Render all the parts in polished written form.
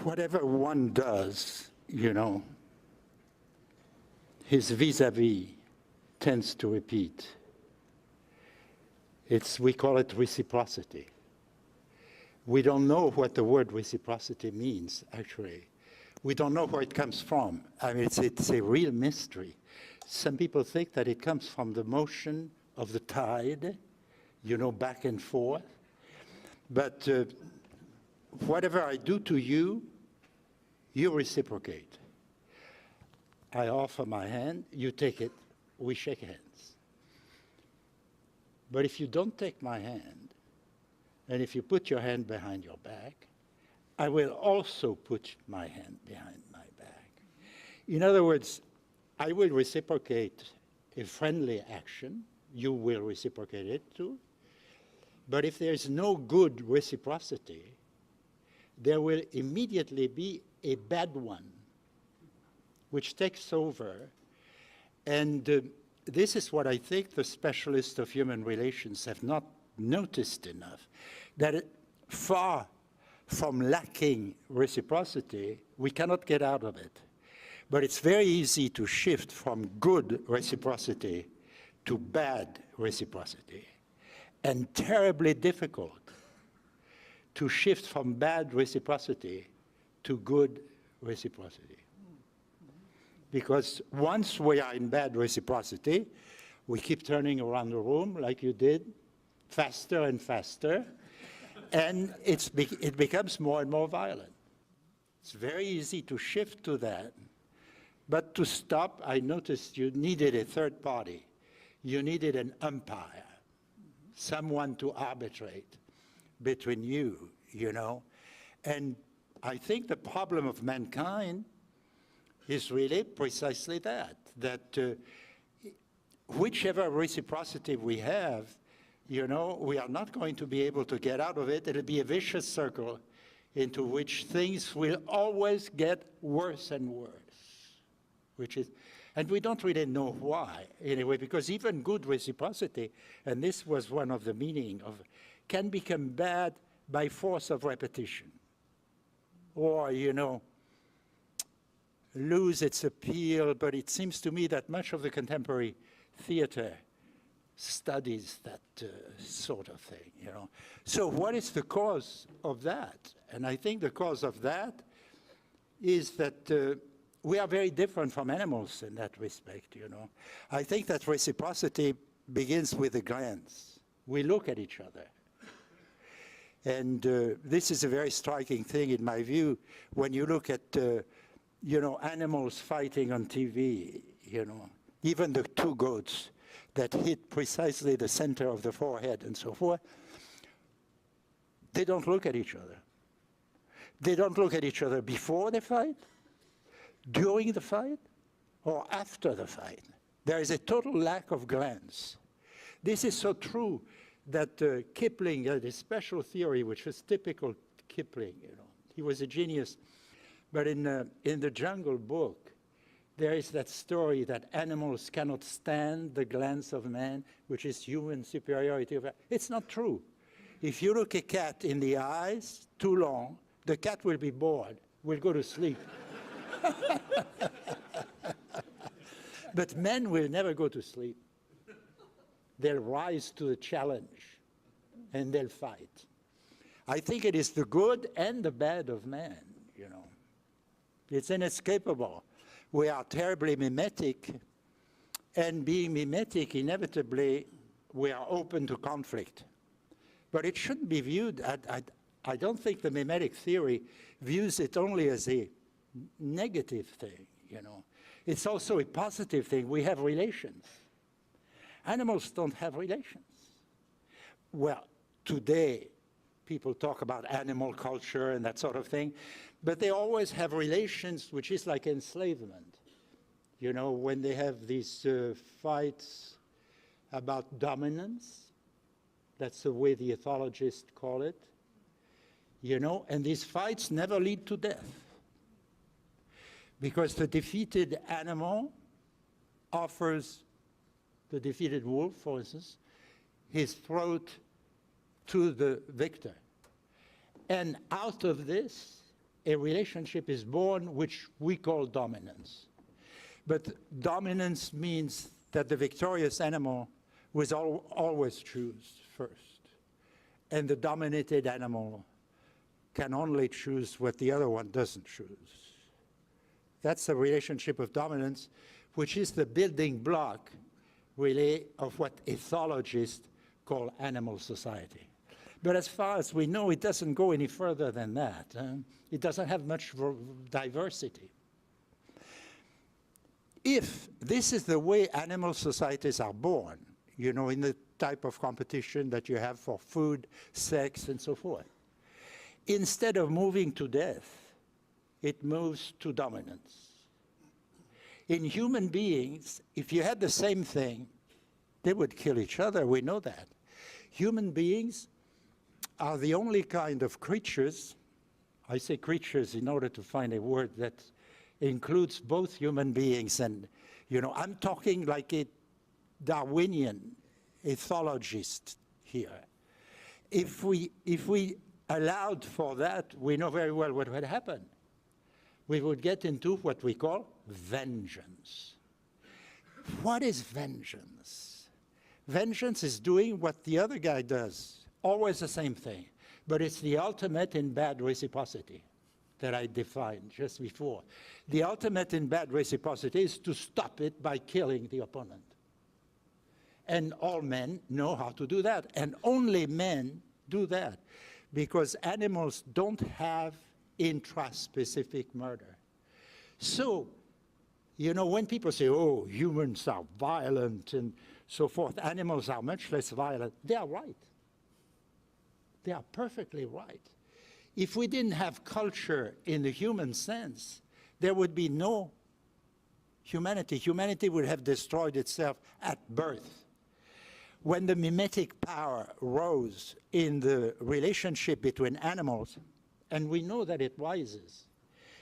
whatever one does, his vis-a-vis tends to repeat. We call it reciprocity. We don't know what the word reciprocity means, actually. We don't know where it comes from. I mean, it's a real mystery. Some people think that it comes from the motion of the tide, back and forth. But whatever I do to you, you reciprocate. I offer my hand, you take it, we shake hands. But if you don't take my hand, and if you put your hand behind your back, I will also put my hand behind my back. In other words, I will reciprocate a friendly action, you will reciprocate it too. But if there's no good reciprocity, there will immediately be a bad one, which takes over. And this is what I think the specialists of human relations have not noticed enough, that far from lacking reciprocity, we cannot get out of it. But it's very easy to shift from good reciprocity to bad reciprocity, and terribly difficult to shift from bad reciprocity to good reciprocity. Because once we are in bad reciprocity, we keep turning around the room like you did, faster and faster, and it becomes more and more violent. It's very easy to shift to that. But to stop, I noticed you needed a third party. You needed an umpire, someone to arbitrate between you, And I think the problem of mankind is really precisely that whichever reciprocity we have, we are not going to be able to get out of it. It'll be a vicious circle into which things will always get worse and worse, and we don't really know why, anyway, because even good reciprocity, and this was one of the meaning of, can become bad by force of repetition, or, lose its appeal. But it seems to me that much of the contemporary theater studies that sort of thing, So what is the cause of that? And I think the cause of that is that we are very different from animals in that respect, I think that reciprocity begins with a glance. We look at each other. And this is a very striking thing, in my view, when you look at, animals fighting on TV, even the two goats that hit precisely the center of the forehead and so forth, they don't look at each other. They don't look at each other before the fight, during the fight, or after the fight. There is a total lack of glance. This is so true that Kipling had a special theory, which was typical Kipling. He was a genius. But in the Jungle Book, there is that story that animals cannot stand the glance of man, which is human superiority. It's not true. If you look a cat in the eyes too long, the cat will be bored, will go to sleep. But men will never go to sleep. They'll rise to the challenge, and they'll fight. I think it is the good and the bad of man, It's inescapable. We are terribly mimetic, and being mimetic, inevitably, we are open to conflict. But it shouldn't be viewed, I don't think the mimetic theory views it only as a negative thing, It's also a positive thing. We have relations. Animals don't have relations. Well, today, people talk about animal culture and that sort of thing, but they always have relations, which is like enslavement. When they have these fights about dominance, that's the way the ethologists call it, and these fights never lead to death. Because the defeated animal offers the defeated wolf, for instance, his throat to the victor. And out of this, a relationship is born which we call dominance. But dominance means that the victorious animal will always choose first. And the dominated animal can only choose what the other one doesn't choose. That's the relationship of dominance, which is the building block, really, of what ethologists call animal society. But as far as we know, it doesn't go any further than that. It doesn't have much diversity. If this is the way animal societies are born, you know, in the type of competition that you have for food, sex, and so forth, instead of moving to death, it moves to dominance. In human beings, if you had the same thing, they would kill each other. We know that. Human beings are the only kind of creatures, I say creatures in order to find a word that includes both human beings and, you know, I'm talking like a Darwinian ethologist here. If we allowed for that, we know very well what would happen. We would get into what we call vengeance. What is vengeance? Vengeance is doing what the other guy does. Always the same thing, but it's the ultimate in bad reciprocity that I defined just before. The ultimate in bad reciprocity is to stop it by killing the opponent. And all men know how to do that, and only men do that, because animals don't have intraspecific murder. So, you know, when people say, oh, humans are violent and so forth, animals are much less violent, they are right. They are perfectly right. If we didn't have culture in the human sense, there would be no humanity. Humanity would have destroyed itself at birth. When the mimetic power rose in the relationship between animals, and we know that it rises,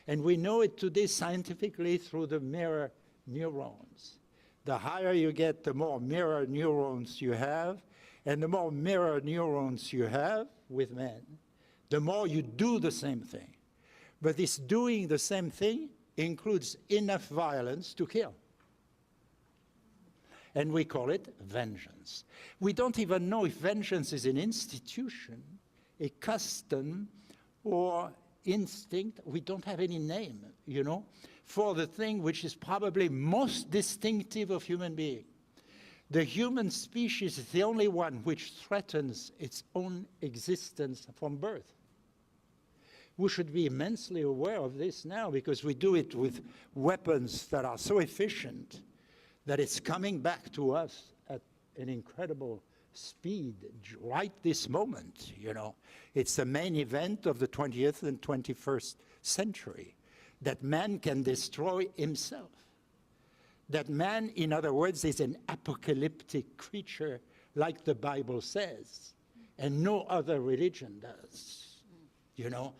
and we know it today scientifically through the mirror neurons. The higher you get, the more mirror neurons you have, and the more mirror neurons you have with men, the more you do the same thing. But this doing the same thing includes enough violence to kill. And we call it vengeance. We don't even know if vengeance is an institution, a custom, or instinct. We don't have any name, you know, for the thing which is probably most distinctive of human being. The human species is the only one which threatens its own existence from birth. We should be immensely aware of this now, because we do it with weapons that are so efficient that it's coming back to us at an incredible speed right this moment, you know. It's the main event of the 20th and 21st century, that man can destroy himself. That man, in other words, is an apocalyptic creature, like the Bible says, and no other religion does, you know.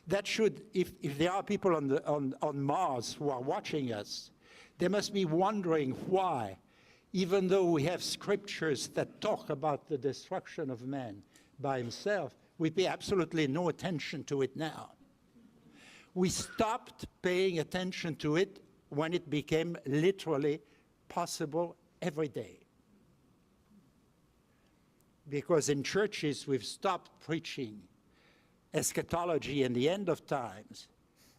That should, if there are people on Mars who are watching us, they must be wondering why, even though we have scriptures that talk about the destruction of man by himself, we pay absolutely no attention to it now. We stopped paying attention to it when it became literally possible every day. Because in churches, we've stopped preaching eschatology and the end of times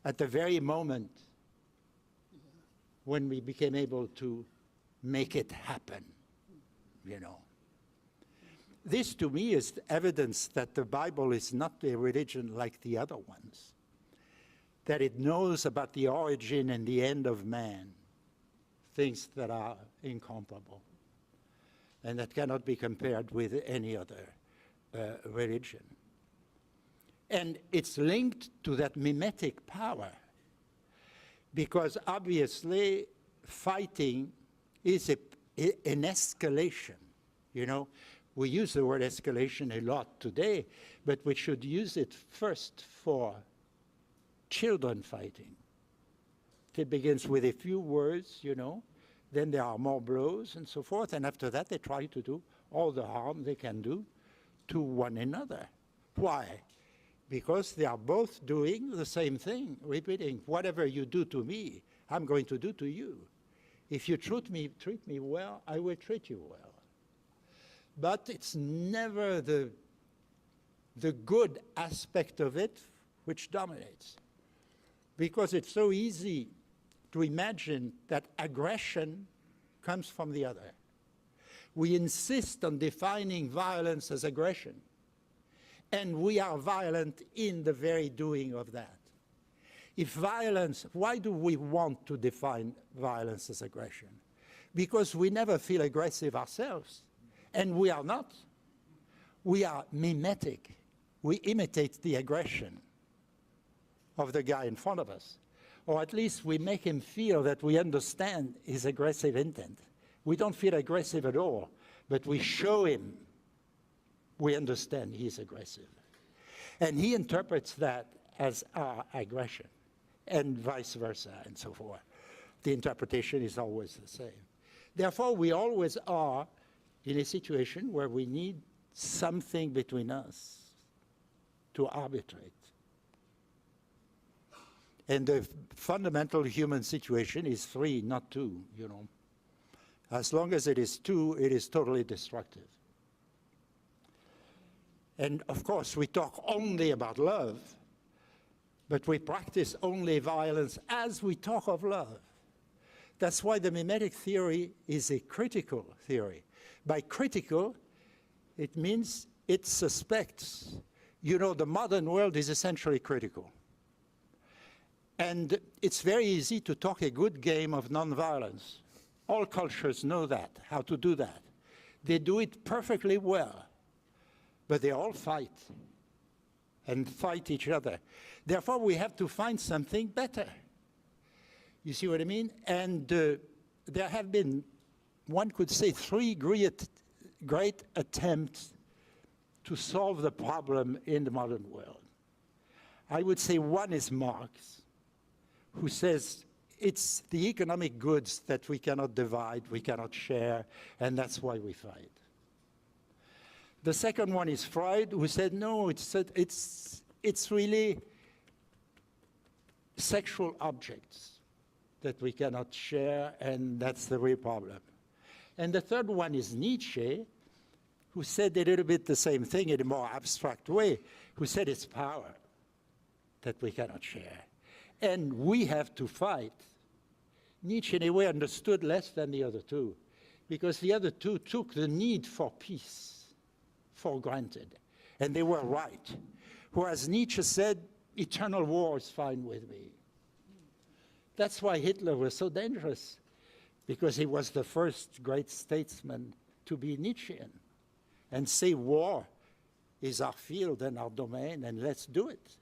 at the very moment when we became able to make it happen, you know. This, to me, is evidence that the Bible is not a religion like the other ones, that it knows about the origin and the end of man, things that are incomparable and that cannot be compared with any other religion. And it's linked to that mimetic power, because obviously fighting is an escalation, you know. We use the word escalation a lot today, but we should use it first for children fighting. It begins with a few words, you know, then there are more blows and so forth, and after that they try to do all the harm they can do to one another. Why? because they are both doing the same thing, repeating, whatever you do to me, I'm going to do to you. If you treat me well, I will treat you well. But it's never the good aspect of it which dominates. Because it's so easy to imagine that aggression comes from the other. We insist on defining violence as aggression. And we are violent in the very doing of that. If violence, why do we want to define violence as aggression? Because we never feel aggressive ourselves. And we are not. We are mimetic. We imitate the aggression of the guy in front of us. Or at least we make him feel that we understand his aggressive intent. We don't feel aggressive at all, but we show him we understand he's aggressive. And he interprets that as our aggression, and vice versa, and so forth. The interpretation is always the same. Therefore, we always are in a situation where we need something between us to arbitrate. And the fundamental human situation is 3, not 2, you know. As long as it is 2, it is totally destructive. And of course, we talk only about love, but we practice only violence as we talk of love. That's why the mimetic theory is a critical theory. By critical, it means it suspects. You know, the modern world is essentially critical. And it's very easy to talk a good game of nonviolence. All cultures know that, how to do that. They do it perfectly well, but they all fight and fight each other. Therefore, we have to find something better. You see what I mean? And there have been, one could say, 3 great attempts to solve the problem in the modern world. I would say one is Marx, who says it's the economic goods that we cannot divide, we cannot share, and that's why we fight. The second one is Freud, who said, no, it's really sexual objects that we cannot share, and that's the real problem. And the third one is Nietzsche, who said a little bit the same thing in a more abstract way, who said it's power that we cannot share. And we have to fight. Nietzsche, in a way, understood less than the other two, because the other two took the need for peace for granted, and they were right. Whereas Nietzsche said, eternal war is fine with me. That's why Hitler was so dangerous, because he was the first great statesman to be Nietzschean and say war is our field and our domain, and let's do it.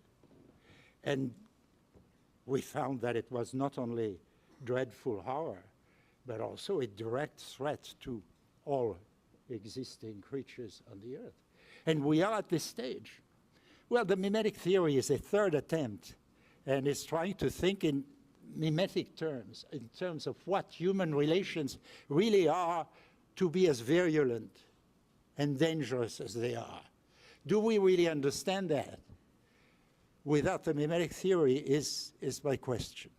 And we found that it was not only dreadful horror, but also a direct threat to all existing creatures on the earth. And we are at this stage. Well, the mimetic theory is a third attempt, and it's trying to think in mimetic terms, in terms of what human relations really are, to be as virulent and dangerous as they are. Do we really understand that? Without the mimetic theory is my question.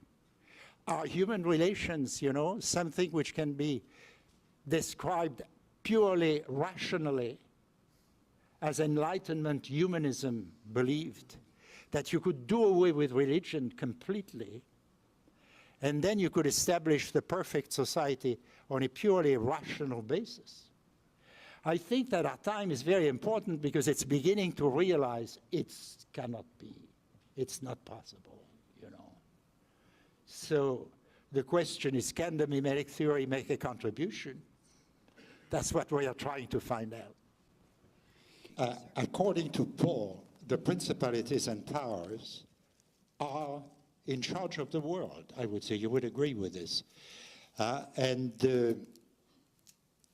Are human relations, you know, something which can be described purely rationally, as Enlightenment humanism believed, that you could do away with religion completely, and then you could establish the perfect society on a purely rational basis? I think that our time is very important because it's beginning to realize it cannot be. It's not possible, you know. So the question is, can the mimetic theory make a contribution? That's what we are trying to find out. According to Paul, the principalities and powers Are in charge of the world, I would say. You would agree with this. And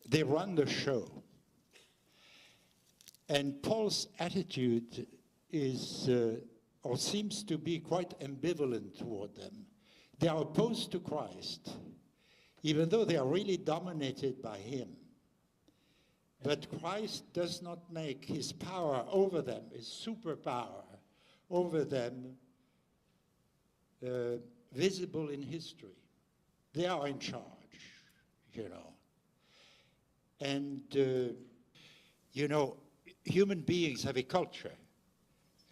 they run the show. And Paul's attitude is, or seems to be, quite ambivalent toward them. They are opposed to Christ, even though they are really dominated by him. But Christ does not make his power over them, his superpower, over them visible in history. They are in charge, you know. And, you know, human beings have a culture,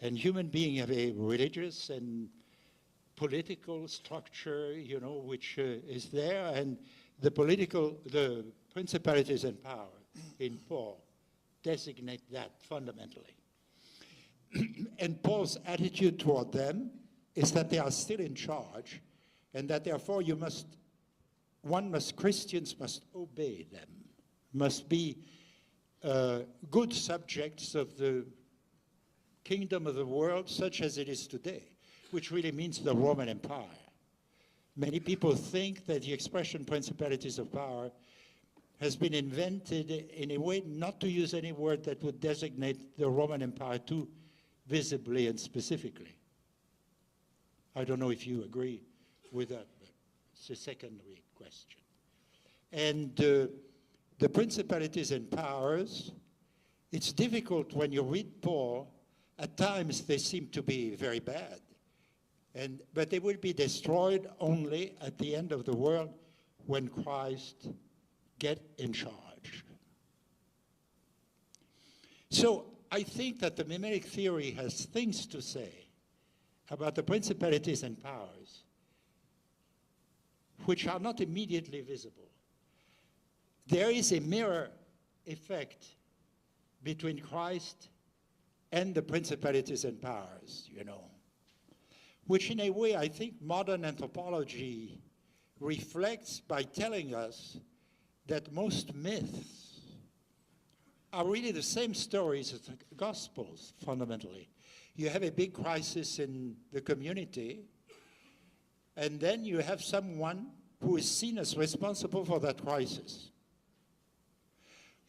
and human beings have a religious and political structure, you know, which is there, and the principalities and power in Paul designate that fundamentally. And Paul's attitude toward them is that they are still in charge, and that therefore Christians must obey them, must be good subjects of the kingdom of the world such as it is today, which really means the Roman Empire. Many people think that the expression principalities of power has been invented in a way not to use any word that would designate the Roman Empire too visibly and specifically. I don't know if you agree with that, but it's a secondary question. And the principalities and powers, it's difficult when you read Paul. At times they seem to be very bad, but they will be destroyed only at the end of the world when Christ gets in charge. So I think that the mimetic theory has things to say about the principalities and powers which are not immediately visible. There is a mirror effect between Christ and the principalities and powers, you know, which in a way I think modern anthropology reflects by telling us that most myths are really the same stories as the Gospels, fundamentally. You have a big crisis in the community, and then you have someone who is seen as responsible for that crisis,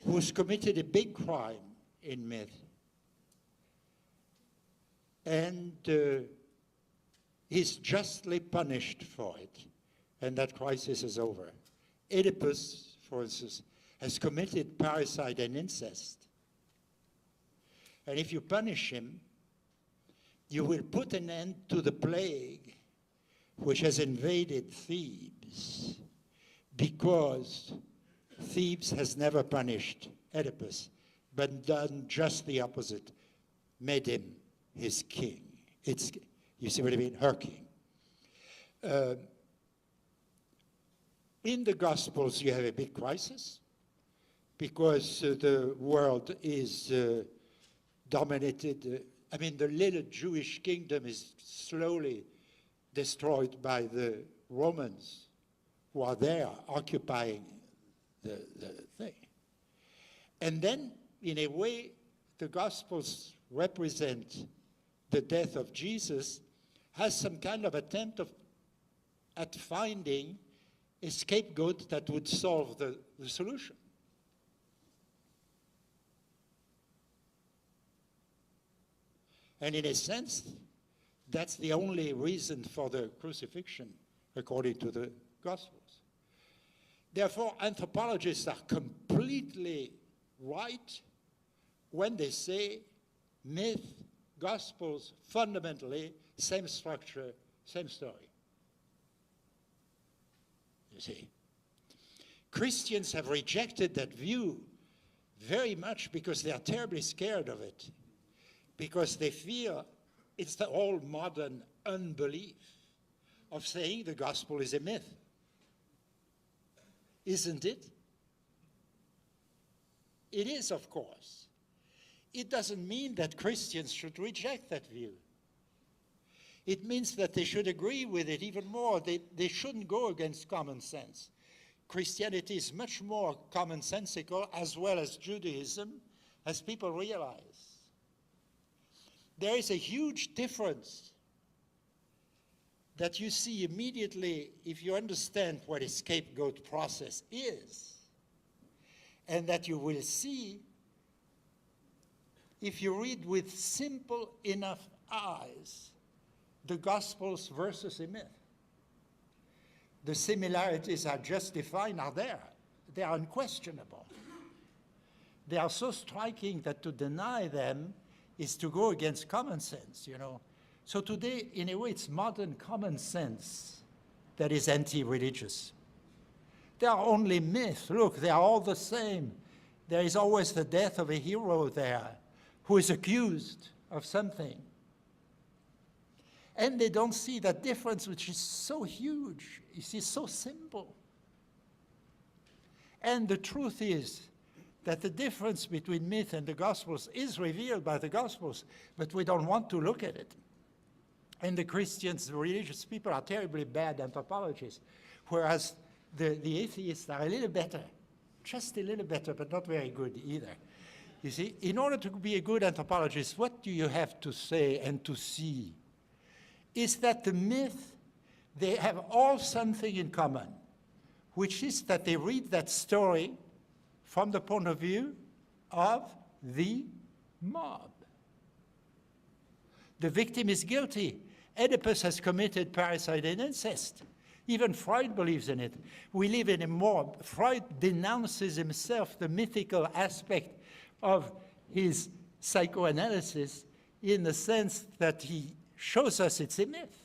who's committed a big crime in myth, and is justly punished for it, and that crisis is over. Oedipus, for instance, has committed parricide and incest. And if you punish him, you will put an end to the plague which has invaded Thebes, because Thebes has never punished Oedipus, but done just the opposite, made him his king. You see what I mean? Her king. In the Gospels, you have a big crisis, because the world is dominated. The little Jewish kingdom is slowly destroyed by the Romans, who are there occupying the thing. And then, in a way, the Gospels represent the death of Jesus as some kind of attempt at finding a scapegoat that would solve the solution. And in a sense, that's the only reason for the crucifixion, according to the Gospels. Therefore, anthropologists are completely right when they say myth, Gospels, fundamentally, same structure, same story. You see? Christians have rejected that view very much because they are terribly scared of it, because they fear it's the old modern unbelief of saying the gospel is a myth. Isn't it? It is, of course. It doesn't mean that Christians should reject that view. It means that they should agree with it even more. They shouldn't go against common sense. Christianity is much more commonsensical, as well as Judaism, as people realize. There is a huge difference that you see immediately if you understand what a scapegoat process is, and that you will see if you read with simple enough eyes the Gospels versus a myth. The similarities are just defined, are there. They are unquestionable. They are so striking that to deny them is to go against common sense, you know. So today, in a way, it's modern common sense that is anti-religious. They are only myths. Look, they are all the same. There is always the death of a hero there who is accused of something. And they don't see that difference, which is so huge. You see, so simple. And the truth is that the difference between myth and the Gospels is revealed by the Gospels, but we don't want to look at it. And the Christians, the religious people, are terribly bad anthropologists, whereas the atheists are a little better, just a little better, but not very good either. You see, in order to be a good anthropologist, what do you have to say and to see? Is that the myth, they have all something in common, which is that they read that story from the point of view of the mob. The victim is guilty. Oedipus has committed parricide and incest. Even Freud believes in it. We live in a mob. Freud denounces himself the mythical aspect of his psychoanalysis in the sense that he shows us it's a myth.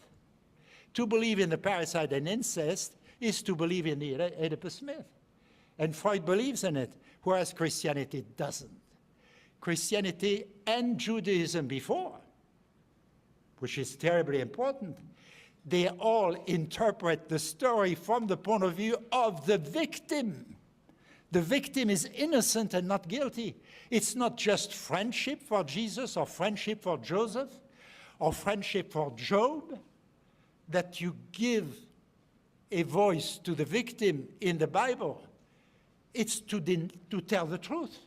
To believe in the parricide and incest is to believe in the Oedipus myth. And Freud believes in it, whereas Christianity doesn't. Christianity and Judaism before, which is terribly important, they all interpret the story from the point of view of the victim. The victim is innocent and not guilty. It's not just friendship for Jesus or friendship for Joseph or friendship for Job that you give a voice to the victim in the Bible. It's to tell the truth.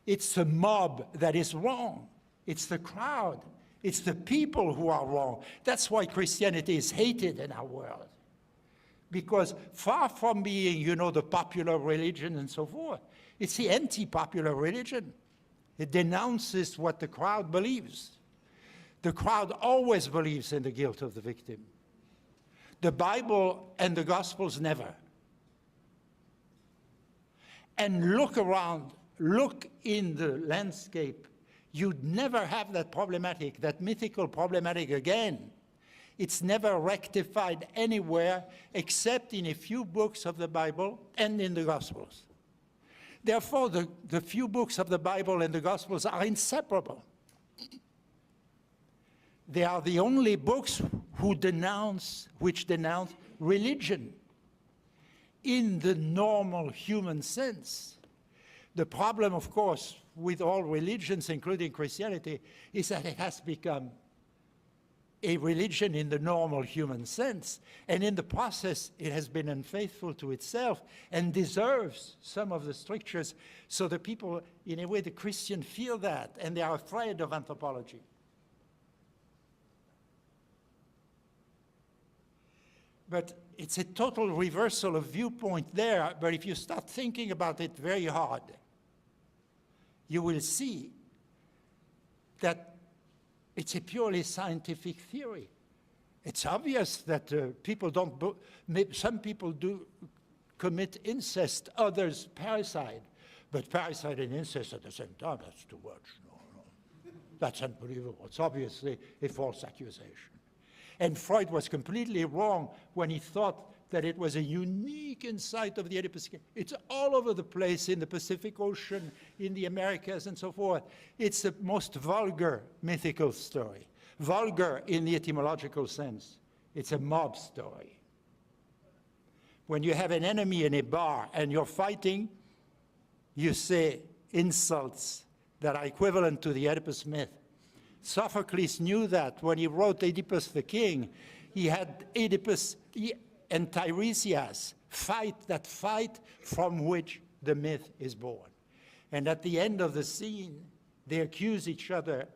It's the mob that is wrong. It's the crowd. It's the people who are wrong. That's why Christianity is hated in our world. Because far from being, you know, the popular religion and so forth, it's the anti-popular religion. It denounces what the crowd believes. The crowd always believes in the guilt of the victim. The Bible and the Gospels never. And look around, look in the landscape. You'd never have that problematic, that mythical problematic again. It's never rectified anywhere except in a few books of the Bible and in the Gospels. Therefore, the few books of the Bible and the Gospels are inseparable. They are the only books which denounce religion in the normal human sense. The problem, of course, with all religions, including Christianity, is that it has become a religion in the normal human sense. And in the process, it has been unfaithful to itself and deserves some of the strictures. So the people, in a way, the Christians feel that, and they are afraid of anthropology. But it's a total reversal of viewpoint there. But if you start thinking about it very hard, you will see that it's a purely scientific theory. It's obvious that some people do commit incest, others parricide. But parricide and incest at the same time, that's too much. No. That's unbelievable. It's obviously a false accusation. And Freud was completely wrong when he thought that it was a unique insight of the Oedipus. It's all over the place in the Pacific Ocean, in the Americas, and so forth. It's the most vulgar mythical story. Vulgar in the etymological sense. It's a mob story. When you have an enemy in a bar and you're fighting, you say insults that are equivalent to the Oedipus myth. Sophocles knew that when he wrote Oedipus the King. He had Oedipus and Tiresias fight that fight from which the myth is born. And at the end of the scene, they accuse each other,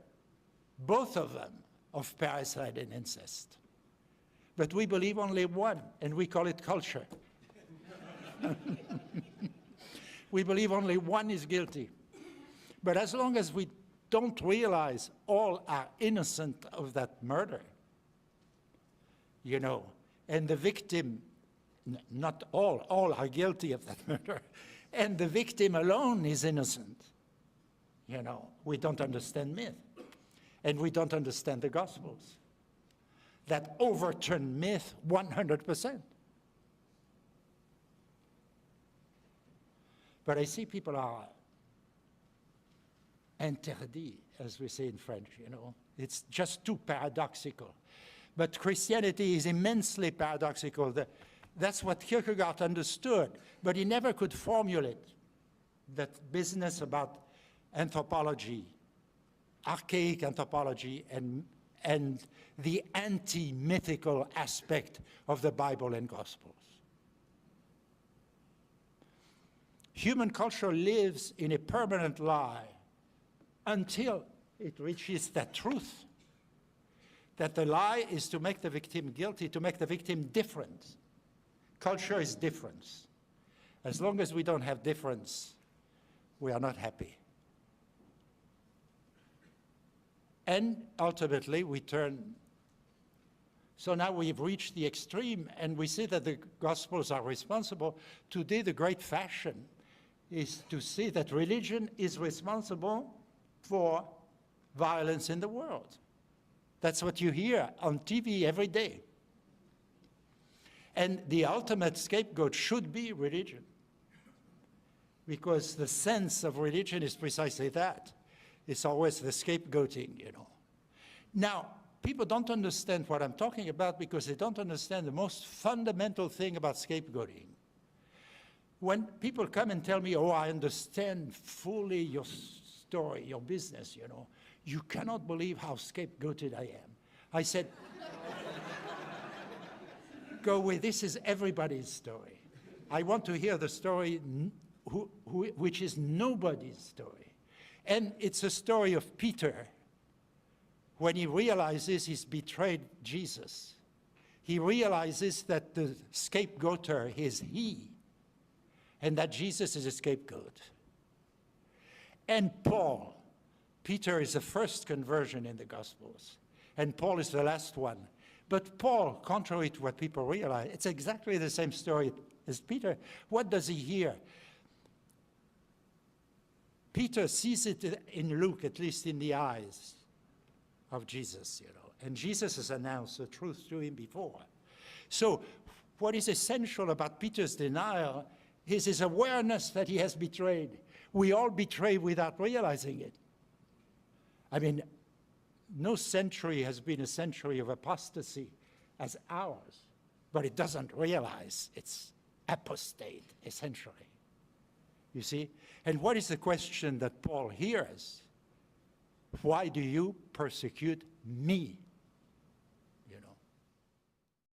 both of them, of parricide and incest. But we believe only one, and we call it culture. We believe only one is guilty. But as long as we don't realize all are innocent of that murder, you know, and the victim, not all are guilty of that murder, and the victim alone is innocent, you know, we don't understand myth. and we don't understand the Gospels that overturn myth 100%. But I see people are interdits, as we say in French, you know. It's just too paradoxical. But Christianity is immensely paradoxical. That's what Kierkegaard understood, but he never could formulate that business about anthropology, archaic anthropology, and the anti-mythical aspect of the Bible and Gospels. Human culture lives in a permanent lie until it reaches that truth, that the lie is to make the victim guilty, to make the victim different. Culture is difference. As long as we don't have difference, we are not happy. And ultimately, we turn. So now we've reached the extreme, and we see that the Gospels are responsible. Today, the great fashion is to see that religion is responsible for violence in the world. That's what you hear on TV every day. And the ultimate scapegoat should be religion, because the sense of religion is precisely that. It's always the scapegoating, you know. Now, people don't understand what I'm talking about because they don't understand the most fundamental thing about scapegoating. When people come and tell me, oh, I understand fully your story, your business, you know, you cannot believe how scapegoated I am. I said, go away, this is everybody's story. I want to hear the story which is nobody's story. And it's a story of Peter. When he realizes he's betrayed Jesus, he realizes that the scapegoater is he, and that Jesus is a scapegoat. And Paul, Peter is the first conversion in the Gospels, and Paul is the last one. But Paul, contrary to what people realize, it's exactly the same story as Peter. What does he hear? Peter sees it in Luke, at least in the eyes of Jesus, you know. And Jesus has announced the truth to him before. So what is essential about Peter's denial is his awareness that he has betrayed. We all betray without realizing it. I mean, no century has been a century of apostasy as ours, but it doesn't realize it's apostate, essentially. You see? And what is the question that Paul hears? Why do you persecute me?